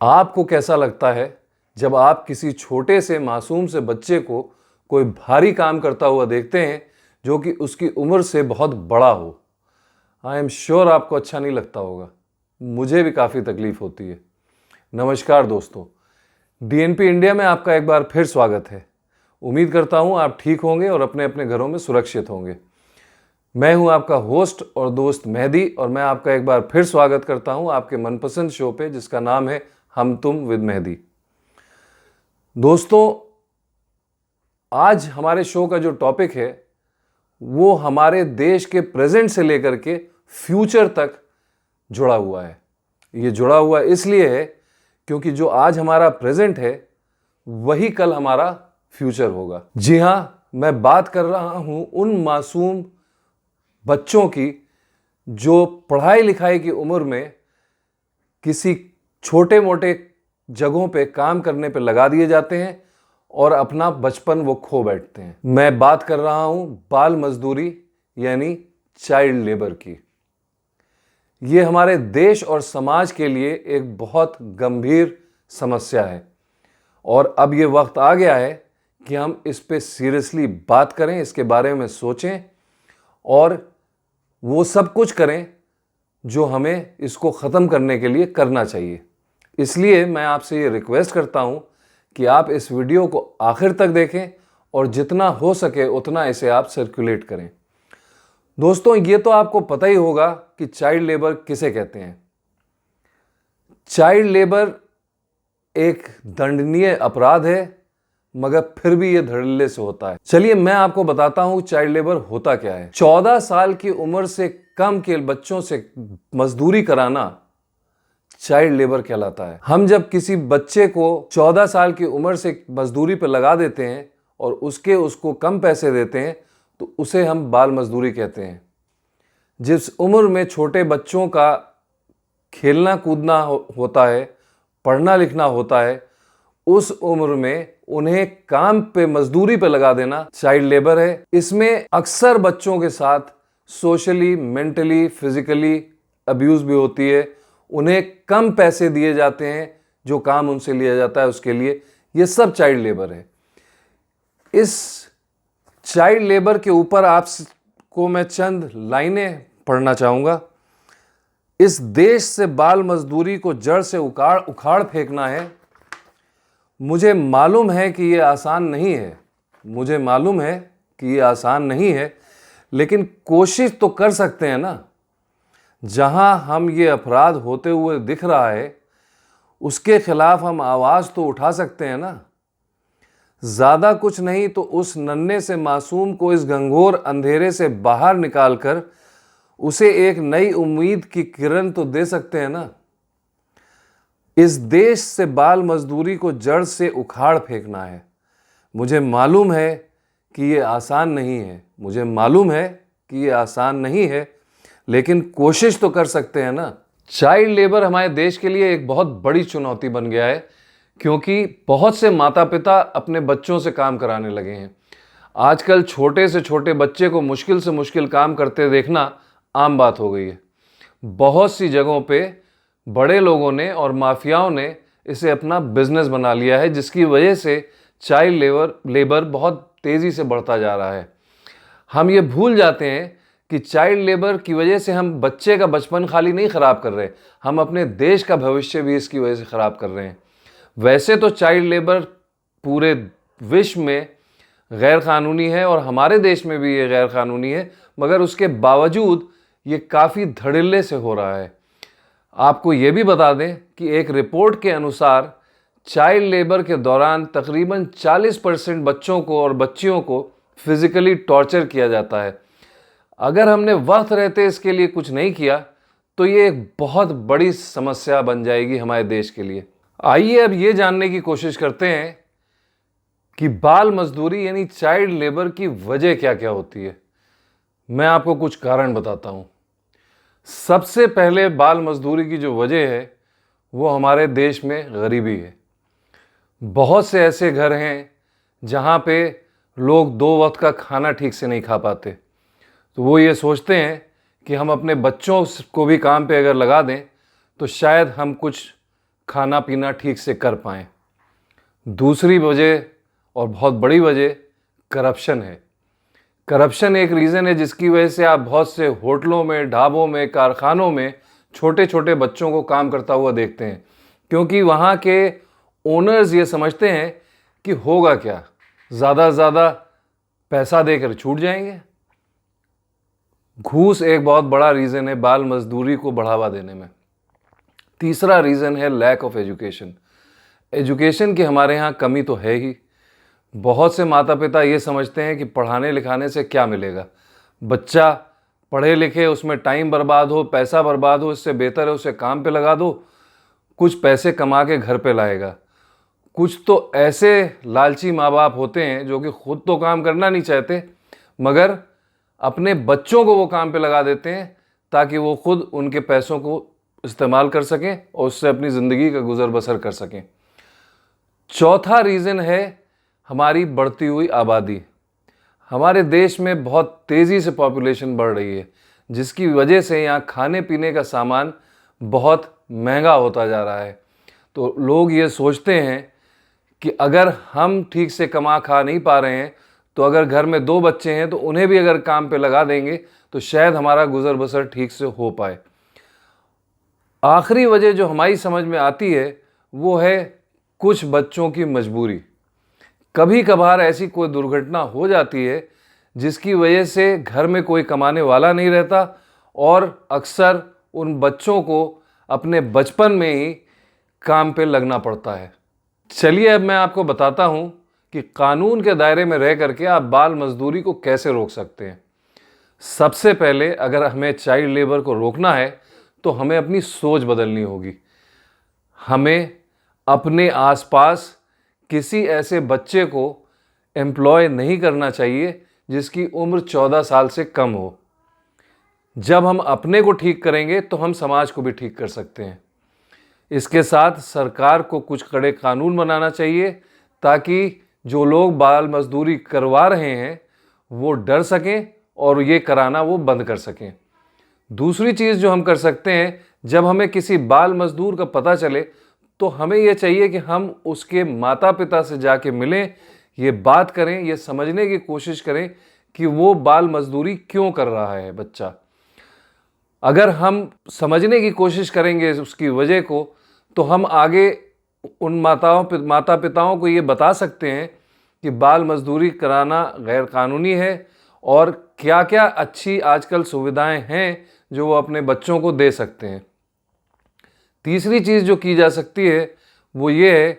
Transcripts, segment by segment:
आपको कैसा लगता है जब आप किसी छोटे से मासूम से बच्चे को कोई भारी काम करता हुआ देखते हैं जो कि उसकी उम्र से बहुत बड़ा हो? आई एम श्योर आपको अच्छा नहीं लगता होगा। मुझे भी काफ़ी तकलीफ होती है। नमस्कार दोस्तों, डीएनपी इंडिया में आपका एक बार फिर स्वागत है। उम्मीद करता हूँ आप ठीक होंगे और अपने अपने घरों में सुरक्षित होंगे। मैं हूँ आपका होस्ट और दोस्त मेहदी और मैं आपका एक बार फिर स्वागत करता हूँ आपके मनपसंद शो पे जिसका नाम है हम तुम विद मेहदी। दोस्तों, आज हमारे शो का जो टॉपिक है वो हमारे देश के प्रेजेंट से लेकर के फ्यूचर तक जुड़ा हुआ है। ये जुड़ा हुआ इसलिए है क्योंकि जो आज हमारा प्रेजेंट है वही कल हमारा फ्यूचर होगा। जी हाँ, मैं बात कर रहा हूँ उन मासूम बच्चों की जो पढ़ाई लिखाई की उम्र में किसी छोटे मोटे जगहों पे काम करने पे लगा दिए जाते हैं और अपना बचपन वो खो बैठते हैं। मैं बात कर रहा हूं बाल मजदूरी यानी चाइल्ड लेबर की। ये हमारे देश और समाज के लिए एक बहुत गंभीर समस्या है और अब ये वक्त आ गया है कि हम इस पे सीरियसली बात करें, इसके बारे में सोचें और वो सब कुछ करें जो हमें इसको ख़त्म करने के लिए करना चाहिए। इसलिए मैं आपसे ये रिक्वेस्ट करता हूं कि आप इस वीडियो को आखिर तक देखें और जितना हो सके उतना इसे आप सर्कुलेट करें। दोस्तों, ये तो आपको पता ही होगा कि चाइल्ड लेबर किसे कहते हैं। चाइल्ड लेबर एक दंडनीय अपराध है, मगर फिर भी ये धड़ल्ले से होता है। चलिए मैं आपको बताता हूं चाइल्ड लेबर होता क्या है। 14 साल की उम्र से कम के बच्चों से मजदूरी कराना चाइल्ड लेबर कहलाता है। हम जब किसी बच्चे को 14 साल की उम्र से मजदूरी पर लगा देते हैं और उसको कम पैसे देते हैं तो उसे हम बाल मजदूरी कहते हैं। जिस उम्र में छोटे बच्चों का खेलना कूदना होता है, पढ़ना लिखना होता है, उस उम्र में उन्हें काम पे मजदूरी पे लगा देना चाइल्ड लेबर है। इसमें अक्सर बच्चों के साथ सोशली, मेंटली, फिजिकली अब्यूज भी होती है। उन्हें कम पैसे दिए जाते हैं जो काम उनसे लिया जाता है उसके लिए। ये सब चाइल्ड लेबर है। इस चाइल्ड लेबर के ऊपर आपको मैं चंद लाइनें पढ़ना चाहूँगा। इस देश से बाल मजदूरी को जड़ से उखाड़ फेंकना है। मुझे मालूम है कि ये आसान नहीं है, मुझे मालूम है कि ये आसान नहीं है, लेकिन कोशिश तो कर सकते हैं ना। जहां हम ये अपराध होते हुए दिख रहा है उसके खिलाफ हम आवाज़ तो उठा सकते हैं ना। ज़्यादा कुछ नहीं तो उस नन्हे से मासूम को इस घंघोर अंधेरे से बाहर निकालकर उसे एक नई उम्मीद की किरण तो दे सकते हैं ना। इस देश से बाल मजदूरी को जड़ से उखाड़ फेंकना है। मुझे मालूम है कि ये आसान नहीं है, मुझे मालूम है कि ये आसान नहीं है, लेकिन कोशिश तो कर सकते हैं ना। चाइल्ड लेबर हमारे देश के लिए एक बहुत बड़ी चुनौती बन गया है क्योंकि बहुत से माता पिता अपने बच्चों से काम कराने लगे हैं। आजकल छोटे से छोटे बच्चे को मुश्किल से मुश्किल काम करते देखना आम बात हो गई है। बहुत सी जगहों पे बड़े लोगों ने और माफियाओं ने इसे अपना बिजनेस बना लिया है, जिसकी वजह से चाइल्ड लेबर बहुत तेज़ी से बढ़ता जा रहा है। हम ये भूल जाते हैं कि चाइल्ड लेबर की वजह से हम बच्चे का बचपन खाली नहीं ख़राब कर रहे, हम अपने देश का भविष्य भी इसकी वजह से ख़राब कर रहे हैं। वैसे तो चाइल्ड लेबर पूरे विश्व में गैर कानूनी है और हमारे देश में भी ये गैर कानूनी है, मगर उसके बावजूद ये काफ़ी धड़ल्ले से हो रहा है। आपको ये भी बता दें कि एक रिपोर्ट के अनुसार चाइल्ड लेबर के दौरान तकरीबन 40% बच्चों को और बच्चियों को फिजिकली टॉर्चर किया जाता है। अगर हमने वक्त रहते इसके लिए कुछ नहीं किया तो ये एक बहुत बड़ी समस्या बन जाएगी हमारे देश के लिए। आइए अब ये जानने की कोशिश करते हैं कि बाल मजदूरी यानी चाइल्ड लेबर की वजह क्या क्या होती है। मैं आपको कुछ कारण बताता हूँ। सबसे पहले बाल मजदूरी की जो वजह है वो हमारे देश में गरीबी है। बहुत से ऐसे घर हैं जहाँ पे लोग 2 वक्त का खाना ठीक से नहीं खा पाते, तो वो ये सोचते हैं कि हम अपने बच्चों को भी काम पे अगर लगा दें तो शायद हम कुछ खाना पीना ठीक से कर पाएं। दूसरी वजह और बहुत बड़ी वजह करप्शन है। करप्शन एक रीज़न है जिसकी वजह से आप बहुत से होटलों में, ढाबों में, कारखानों में छोटे छोटे बच्चों को काम करता हुआ देखते हैं, क्योंकि वहाँ के ओनर्स ये समझते हैं कि होगा क्या, ज़्यादा से ज़्यादा पैसा देकर छूट जाएंगे। घूस एक बहुत बड़ा रीज़न है बाल मजदूरी को बढ़ावा देने में। तीसरा रीज़न है लैक ऑफ एजुकेशन। एजुकेशन की हमारे यहाँ कमी तो है ही। बहुत से माता पिता ये समझते हैं कि पढ़ाने लिखाने से क्या मिलेगा, बच्चा पढ़े लिखे उसमें टाइम बर्बाद हो, पैसा बर्बाद हो, इससे बेहतर है उसे काम पे लगा दो, कुछ पैसे कमा के घर पे लाएगा। कुछ तो ऐसे लालची माँ बाप होते हैं जो कि खुद तो काम करना नहीं चाहते, मगर अपने बच्चों को वो काम पे लगा देते हैं ताकि वो खुद उनके पैसों को इस्तेमाल कर सकें और उससे अपनी ज़िंदगी का गुजर बसर कर सकें। चौथा रीज़न है हमारी बढ़ती हुई आबादी। हमारे देश में बहुत तेज़ी से पॉपुलेशन बढ़ रही है, जिसकी वजह से यहाँ खाने पीने का सामान बहुत महंगा होता जा रहा है। तो लोग ये सोचते हैं कि अगर हम ठीक से कमा खा नहीं पा रहे हैं, तो अगर घर में 2 बच्चे हैं तो उन्हें भी अगर काम पे लगा देंगे तो शायद हमारा गुजर बसर ठीक से हो पाए। आखिरी वजह जो हमारी समझ में आती है वो है कुछ बच्चों की मजबूरी। कभी कभार ऐसी कोई दुर्घटना हो जाती है जिसकी वजह से घर में कोई कमाने वाला नहीं रहता और अक्सर उन बच्चों को अपने बचपन में ही काम पे लगना पड़ता है। चलिए अब मैं आपको बताता हूँ कि कानून के दायरे में रह करके आप बाल मजदूरी को कैसे रोक सकते हैं। सबसे पहले अगर हमें चाइल्ड लेबर को रोकना है तो हमें अपनी सोच बदलनी होगी। हमें अपने आसपास किसी ऐसे बच्चे को एम्प्लॉय नहीं करना चाहिए जिसकी उम्र 14 साल से कम हो। जब हम अपने को ठीक करेंगे तो हम समाज को भी ठीक कर सकते हैं। इसके साथ सरकार को कुछ कड़े कानून बनाना चाहिए ताकि जो लोग बाल मजदूरी करवा रहे हैं वो डर सकें और ये कराना वो बंद कर सकें। दूसरी चीज़ जो हम कर सकते हैं, जब हमें किसी बाल मजदूर का पता चले तो हमें यह चाहिए कि हम उसके माता पिता से जाके मिलें, ये बात करें, ये समझने की कोशिश करें कि वो बाल मजदूरी क्यों कर रहा है बच्चा। अगर हम समझने की कोशिश करेंगे उसकी वजह को, तो हम आगे उन माता पिताओं को ये बता सकते हैं कि बाल मजदूरी कराना गैर कानूनी है और क्या क्या अच्छी आजकल सुविधाएं हैं जो वो अपने बच्चों को दे सकते हैं। तीसरी चीज़ जो की जा सकती है वो ये है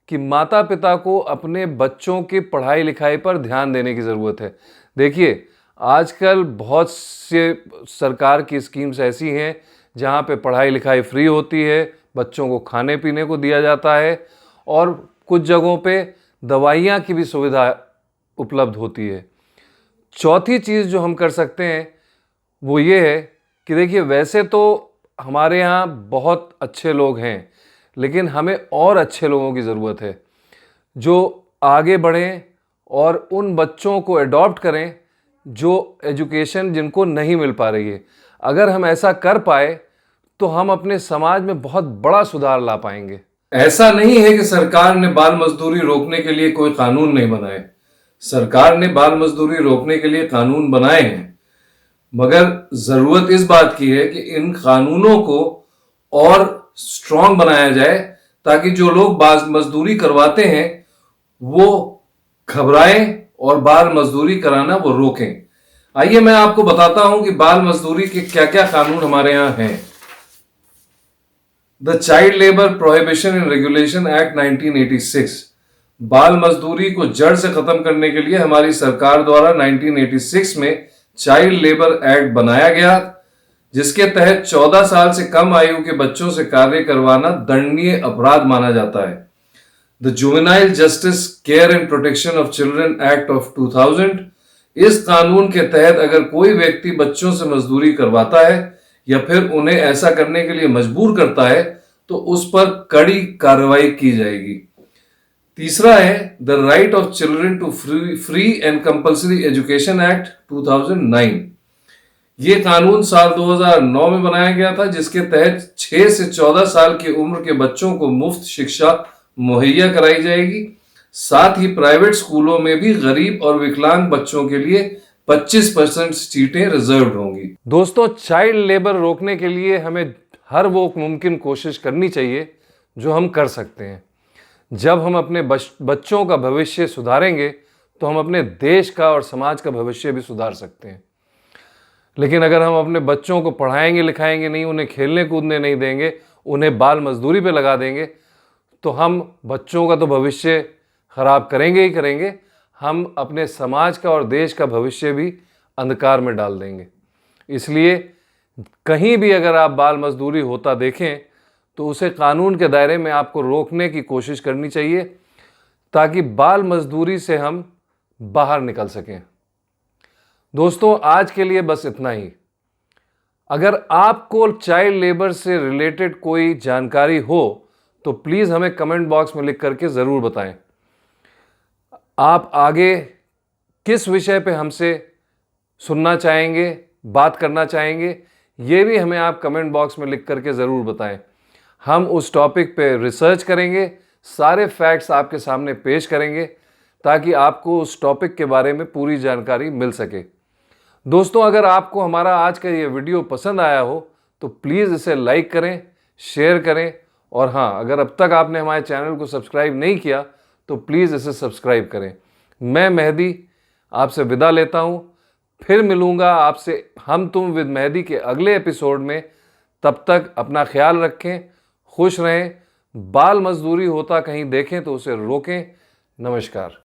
कि माता पिता को अपने बच्चों की पढ़ाई लिखाई पर ध्यान देने की ज़रूरत है। देखिए, आजकल बहुत से सरकार की स्कीम्स ऐसी हैं जहाँ पे पढ़ाई लिखाई फ्री होती है, बच्चों को खाने पीने को दिया जाता है और कुछ जगहों पे दवाइयाँ की भी सुविधा उपलब्ध होती है। चौथी चीज़ जो हम कर सकते हैं वो ये है कि देखिए, वैसे तो हमारे यहाँ बहुत अच्छे लोग हैं, लेकिन हमें और अच्छे लोगों की ज़रूरत है जो आगे बढ़ें और उन बच्चों को एडॉप्ट करें जो एजुकेशन जिनको नहीं मिल पा रही है। अगर हम ऐसा कर पाए तो हम अपने समाज में बहुत बड़ा सुधार ला पाएंगे। ऐसा नहीं है कि सरकार ने बाल मजदूरी रोकने के लिए कोई कानून नहीं बनाए। सरकार ने बाल मजदूरी रोकने के लिए कानून बनाए हैं, मगर ज़रूरत इस बात की है कि इन कानूनों को और स्ट्रॉन्ग बनाया जाए ताकि जो लोग बाल मजदूरी करवाते हैं वो घबराएं और बाल मजदूरी कराना वो रोकें। आइए मैं आपको बताता हूं कि बाल मजदूरी के क्या क्या कानून हमारे यहाँ हैं। The child labour prohibition and regulation act 1986। बाल मजदूरी को जड़ से खत्म करने के लिए हमारी सरकार द्वारा 1986 में चाइल्ड लेबर एक्ट बनाया गया, जिसके तहत 14 साल से कम आयु के बच्चों से कार्य करवाना दंडनीय अपराध माना जाता है। The juvenile justice care and protection of children act of 2000। इस कानून के तहत अगर कोई व्यक्ति बच्चों से मजदूरी करवाता है या फिर उन्हें ऐसा करने के लिए मजबूर करता है तो उस पर कड़ी कार्रवाई की जाएगी। तीसरा है the right of children to free and compulsory education act 2009। ये कानून साल 2009 में बनाया गया था, जिसके तहत 6 से 14 साल की उम्र के बच्चों को मुफ्त शिक्षा मुहैया कराई जाएगी। साथ ही प्राइवेट स्कूलों में भी गरीब और विकलांग बच्चों के लिए 25% सीटें रिजर्व होंगी। दोस्तों, चाइल्ड लेबर रोकने के लिए हमें हर वो मुमकिन कोशिश करनी चाहिए जो हम कर सकते हैं। जब हम अपने बच्चों का भविष्य सुधारेंगे तो हम अपने देश का और समाज का भविष्य भी सुधार सकते हैं। लेकिन अगर हम अपने बच्चों को पढ़ाएंगे लिखाएंगे नहीं, उन्हें खेलने कूदने नहीं देंगे, उन्हें बाल मजदूरी पे लगा देंगे, तो हम बच्चों का तो भविष्य खराब करेंगे ही करेंगे, हम अपने समाज का और देश का भविष्य भी अंधकार में डाल देंगे। इसलिए कहीं भी अगर आप बाल मजदूरी होता देखें तो उसे कानून के दायरे में आपको रोकने की कोशिश करनी चाहिए, ताकि बाल मजदूरी से हम बाहर निकल सकें। दोस्तों, आज के लिए बस इतना ही। अगर आपको चाइल्ड लेबर से रिलेटेड कोई जानकारी हो तो प्लीज़ हमें कमेंट बॉक्स में लिख करके ज़रूर बताएं। आप आगे किस विषय पे हमसे सुनना चाहेंगे, बात करना चाहेंगे, ये भी हमें आप कमेंट बॉक्स में लिख करके ज़रूर बताएं। हम उस टॉपिक पे रिसर्च करेंगे, सारे फैक्ट्स आपके सामने पेश करेंगे, ताकि आपको उस टॉपिक के बारे में पूरी जानकारी मिल सके। दोस्तों, अगर आपको हमारा आज का ये वीडियो पसंद आया हो तो प्लीज़ इसे लाइक करें, शेयर करें, और हाँ, अगर अब तक आपने हमारे चैनल को सब्सक्राइब नहीं किया तो प्लीज़ इसे सब्सक्राइब करें। मैं मेहदी आपसे विदा लेता हूँ। फिर मिलूँगा आपसे हम तुम विद मेहदी के अगले एपिसोड में। तब तक अपना ख्याल रखें, खुश रहें। बाल मजदूरी होता कहीं देखें तो उसे रोकें। नमस्कार।